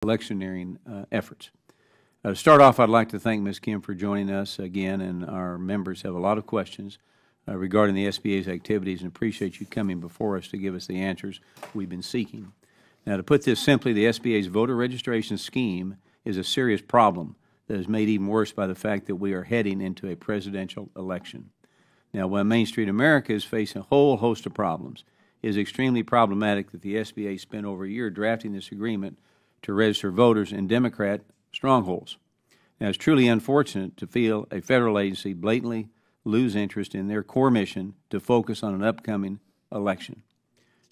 electioneering efforts. To start off, I'd like to thank Ms. Kim for joining us again, and our members have a lot of questions regarding the SBA's activities, and appreciate you coming before us to give us the answers we've been seeking. Now, to put this simply, the SBA's voter registration scheme is a serious problem that is made even worse by the fact that we are heading into a presidential election. Now, while Main Street America is facing a whole host of problems, it is extremely problematic that the SBA spent over a year drafting this agreement to register voters in Democrat strongholds. Now, it's truly unfortunate to feel a federal agency blatantly lose interest in their core mission to focus on an upcoming election.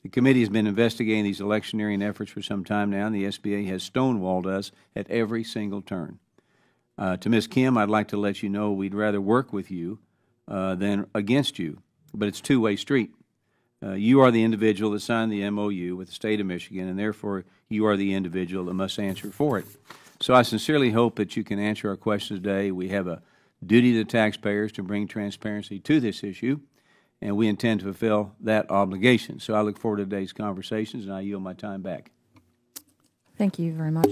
The committee has been investigating these electioneering efforts for some time now, and the SBA has stonewalled us at every single turn. To Ms. Kim, I'd like to let you know we'd rather work with you than against you, but it's a two-way street. You are the individual that signed the MOU with the State of Michigan, and therefore you are the individual that must answer for it. So I sincerely hope that you can answer our questions today. We have a duty to taxpayers to bring transparency to this issue, and we intend to fulfill that obligation. So I look forward to today's conversations, and I yield my time back. Thank you very much.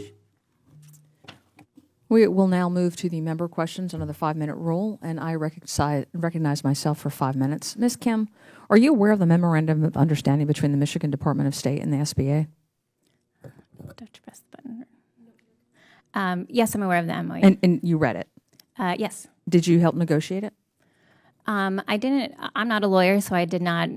We will now move to the member questions under the 5-minute rule, and I recognize myself for 5 minutes. Ms. Kim, are you aware of the Memorandum of Understanding between the Michigan Department of State and the SBA? Do I have to press the button? Yes, I'm aware of the MOU. And you read it? Yes. Did you help negotiate it? I didn't. I'm not a lawyer, so I did not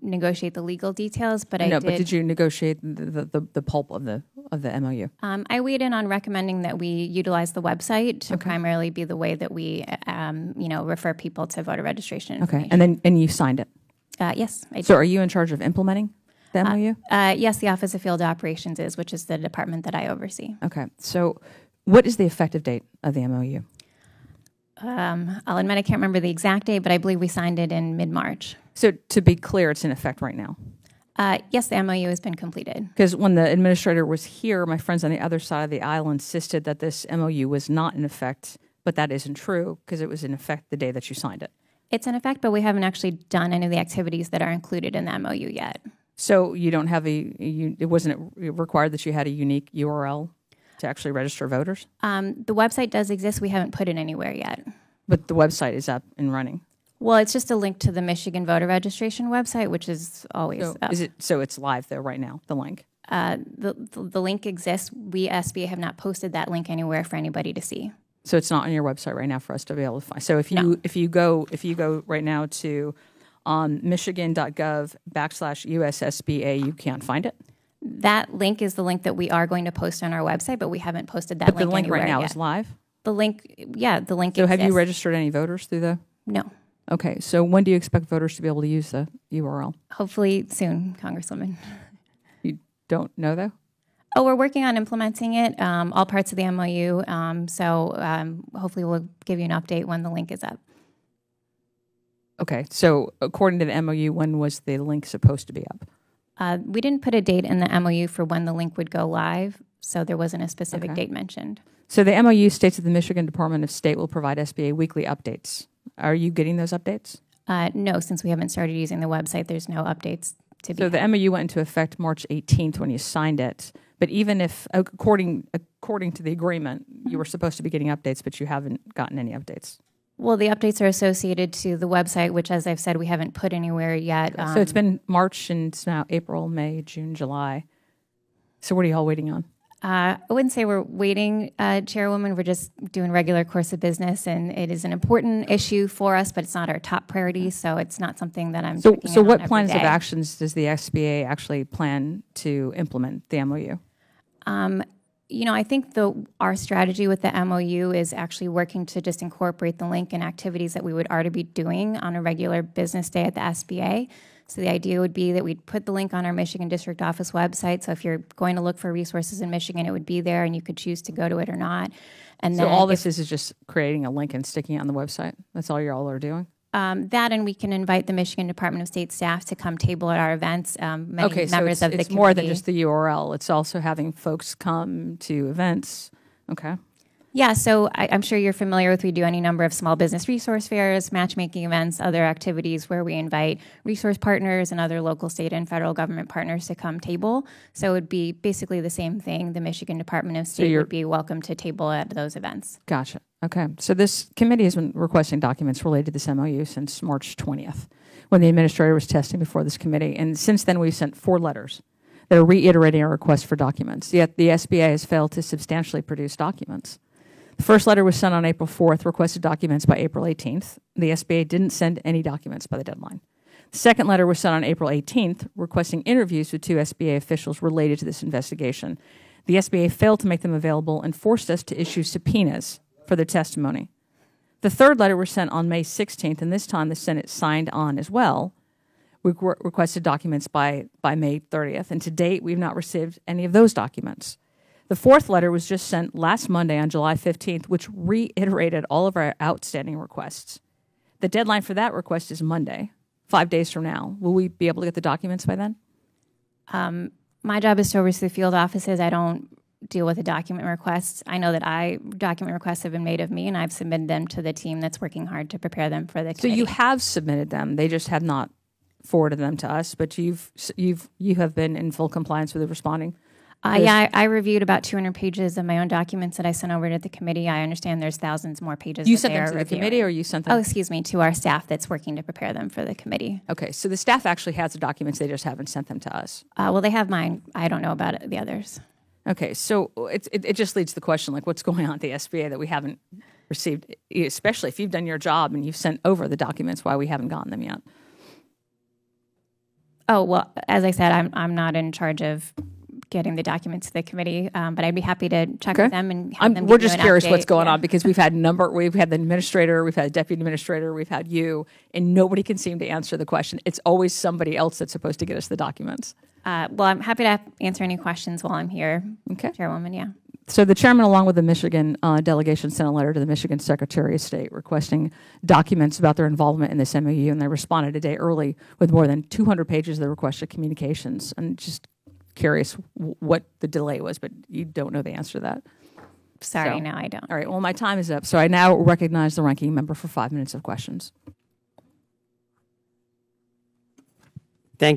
negotiate the legal details. But I did. But did you negotiate the pulp of the MOU? I weighed in on recommending that we utilize the website to primarily be the way that we, refer people to voter registration information. Okay, and you signed it. Yes, I did. So, are you in charge of implementing the MOU? Yes, the Office of Field Operations is, which is the department that I oversee. Okay. So, what is the effective date of the MOU? I'll admit I can't remember the exact date, but I believe we signed it in mid-March. So, to be clear, it's in effect right now? Yes, the MOU has been completed. Because when the administrator was here, my friends on the other side of the aisle insisted that this MOU was not in effect, but that isn't true because it was in effect the day that you signed it. It's in effect, but we haven't actually done any of the activities that are included in the MOU yet. So you don't have it wasn't required that you had a unique URL to actually register voters? The website does exist. We haven't put it anywhere yet. But the website is up and running? Well, it's just a link to the Michigan voter registration website, which is always up. So it's live, though, right now, the link? The link exists. We, SBA, have not posted that link anywhere for anybody to see. So it's not on your website right now for us to be able to find. So if you go right now to michigan.gov/USSBA, you can't find it? That link is the link that we are going to post on our website, but we haven't posted that link anywhere yet. But the link right now is live? The link, yeah, the link exists. So have you registered any voters through the? No. Okay, so when do you expect voters to be able to use the URL? Hopefully soon, Congresswoman. You don't know, though? Oh, we're working on implementing it, all parts of the MOU, so hopefully we'll give you an update when the link is up. Okay, so according to the MOU, when was the link supposed to be up? We didn't put a date in the MOU for when the link would go live, so there wasn't a specific date mentioned. So the MOU states that the Michigan Department of State will provide SBA weekly updates. Are you getting those updates? No, since we haven't started using the website, there's no updates to be. So the MOU went into effect March 18th when you signed it. But even if, according to the agreement, you were supposed to be getting updates, but you haven't gotten any updates. Well, the updates are associated to the website, which, as I've said, we haven't put anywhere yet. So it's been March, and it's now April, May, June, July. So what are you all waiting on? I wouldn't say we're waiting, Chairwoman. We're just doing regular course of business, and it is an important issue for us, but it's not our top priority, so it's not something that I'm checking So in what on plans every of day. actions does the SBA actually plan to implement the MOU? I think our strategy with the MOU is actually working to just incorporate the link and activities that we would already be doing on a regular business day at the SBA. So the idea would be that we'd put the link on our Michigan District Office website. So if you're going to look for resources in Michigan, it would be there, and you could choose to go to it or not. And So then all this is just creating a link and sticking it on the website? That's all you all are doing? That, and we can invite the Michigan Department of State staff to come table at our events. Many members of the it's more than committee. just the URL. It's also having folks come to events. Okay. Yeah, so I'm sure you're familiar with, we do any number of small business resource fairs, matchmaking events, other activities where we invite resource partners and other local, state, and federal government partners to come table. So it would be basically the same thing. The Michigan Department of State would be welcome to table at those events. Gotcha. Okay. So this committee has been requesting documents related to this MOU since March 20th, when the administrator was testing before this committee. And since then, we've sent 4 letters that are reiterating our request for documents. Yet the SBA has failed to substantially produce documents. The first letter was sent on April 4th, requested documents by April 18th. The SBA didn't send any documents by the deadline. The second letter was sent on April 18th, requesting interviews with 2 SBA officials related to this investigation. The SBA failed to make them available and forced us to issue subpoenas for their testimony. The third letter was sent on May 16th, and this time the Senate signed on as well. We requested documents by May 30th, and to date, we've not received any of those documents. The fourth letter was just sent last Monday on July 15th, which reiterated all of our outstanding requests. The deadline for that request is Monday, 5 days from now. Will we be able to get the documents by then? My job is to oversee the field offices. I don't deal with the document requests. I know that document requests have been made of me, and I've submitted them to the team that's working hard to prepare them for the committee. So you have submitted them. They just have not forwarded them to us, but you have been in full compliance with the responding. Yeah, I reviewed about 200 pages of my own documents that I sent over to the committee. I understand there's thousands more pages. You sent them to the committee, or you sent them? Oh, excuse me, to our staff that's working to prepare them for the committee. Okay, so the staff actually has the documents, they just haven't sent them to us. Well, they have mine. I don't know about the others. Okay, so it just leads to the question, like, what's going on at the SBA that we haven't received, especially if you've done your job and you've sent over the documents, why we haven't gotten them yet? Oh, well, as I said, I'm not in charge of getting the documents to the committee, but I'd be happy to check with them and have them. We're just curious update. What's going on, because we've had the administrator, we've had a deputy administrator, we've had you, and nobody can seem to answer the question. It's always somebody else that's supposed to get us the documents. Well, I'm happy to answer any questions while I'm here, Chairwoman, yeah. So the chairman, along with the Michigan delegation, sent a letter to the Michigan Secretary of State requesting documents about their involvement in this MOU, and they responded a day early with more than 200 pages of the requested communications. And just curious what the delay was, but you don't know the answer to that. Sorry, no, I don't. All right, well, my time is up. So I now recognize the ranking member for 5 minutes of questions.